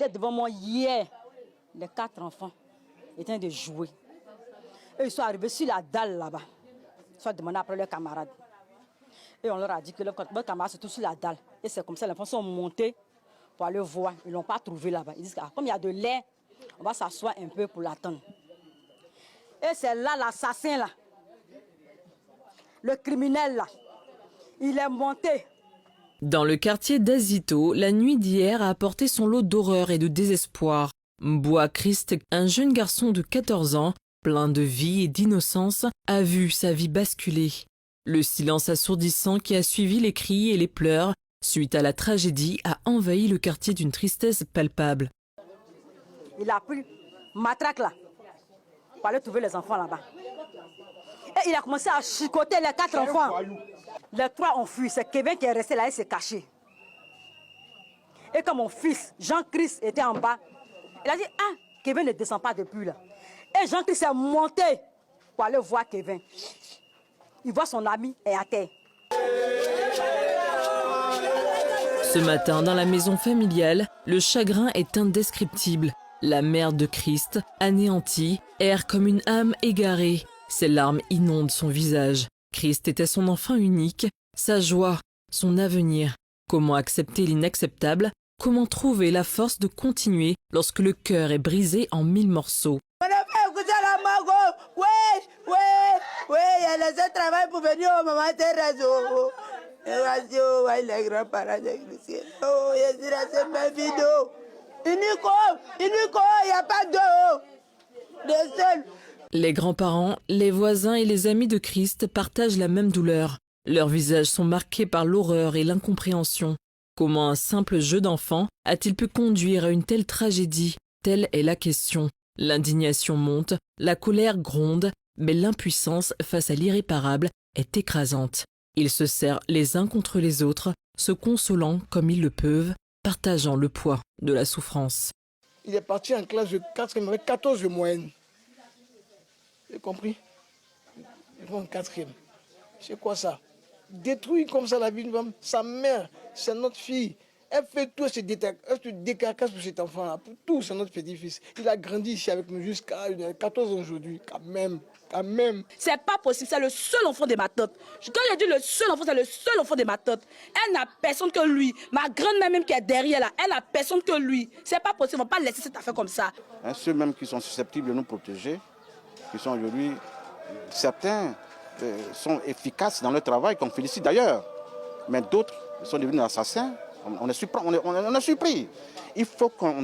étaient devant moi hier. Les 4 enfants étaient en train de jouer. Et ils sont arrivés sur la dalle là-bas. Ils sont demandés après leurs camarades. Et on leur a dit que leurs camarades se trouvent sur la dalle. Et c'est comme ça, les enfants sont montés pour aller voir. Ils ne l'ont pas trouvé là-bas. Ils disent que comme il y a de l'air, on va s'asseoir un peu pour l'attendre. Et c'est là l'assassin là, le criminel là, il est monté. Dans le quartier d'Azito, la nuit d'hier a apporté son lot d'horreur et de désespoir. Mboua Christ, un jeune garçon de 14 ans, plein de vie et d'innocence, a vu sa vie basculer. Le silence assourdissant qui a suivi les cris et les pleurs suite à la tragédie a envahi le quartier d'une tristesse palpable. Il a pris matraque là, pour aller trouver les enfants là-bas. Et il a commencé à chicoter les 4 enfants. Les 3 ont fui, c'est Kevin qui est resté là et s'est caché. Et quand mon fils, Jean-Christ, était en bas, il a dit, ah, Kevin ne descend pas depuis là. Et Jean-Christ est monté pour aller voir Kevin. Il voit son ami est à terre. Ce matin, dans la maison familiale, le chagrin est indescriptible. La mère de Christ, anéantie, erre comme une âme égarée. Ses larmes inondent son visage. Christ était son enfant unique, sa joie, son avenir. Comment accepter l'inacceptable? Comment trouver la force de continuer lorsque le cœur est brisé en 1000 morceaux? Oui, elle a laissé travail pour venir au maman Thérèse. Les grands-parents de Christian. Oh, il y a ma vidéo. Unico, il n'y a pas d'eau. De seul. Les grands-parents, les voisins et les amis de Christ partagent la même douleur. Leurs visages sont marqués par l'horreur et l'incompréhension. Comment un simple jeu d'enfant a-t-il pu conduire à une telle tragédie? Telle est la question. L'indignation monte, la colère gronde, mais l'impuissance face à l'irréparable est écrasante. Ils se serrent les uns contre les autres, se consolant comme ils le peuvent, partageant le poids de la souffrance. Il est parti en classe de 4e avec 14 de moyenne. Vous avez compris? Il va en 4e. C'est quoi ça? Détruire comme ça la vie d'une femme. Sa mère, c'est notre fille. Elle fait tout, elle se décarcasse pour cet enfant-là. Pour tout, c'est notre petit-fils. Il a grandi ici avec nous jusqu'à 14 ans aujourd'hui. Quand même. C'est pas possible, c'est le seul enfant de ma tante. Quand j'ai dit le seul enfant, c'est le seul enfant de ma tante. Elle n'a personne que lui. Ma grand-mère même qui est derrière là, elle n'a personne que lui. C'est pas possible, on ne va pas laisser cette affaire comme ça. Ceux même qui sont susceptibles de nous protéger, qui sont aujourd'hui, certains sont efficaces dans leur travail, qu'on félicite d'ailleurs. Mais d'autres sont devenus assassins. On est surpris. Il faut qu'on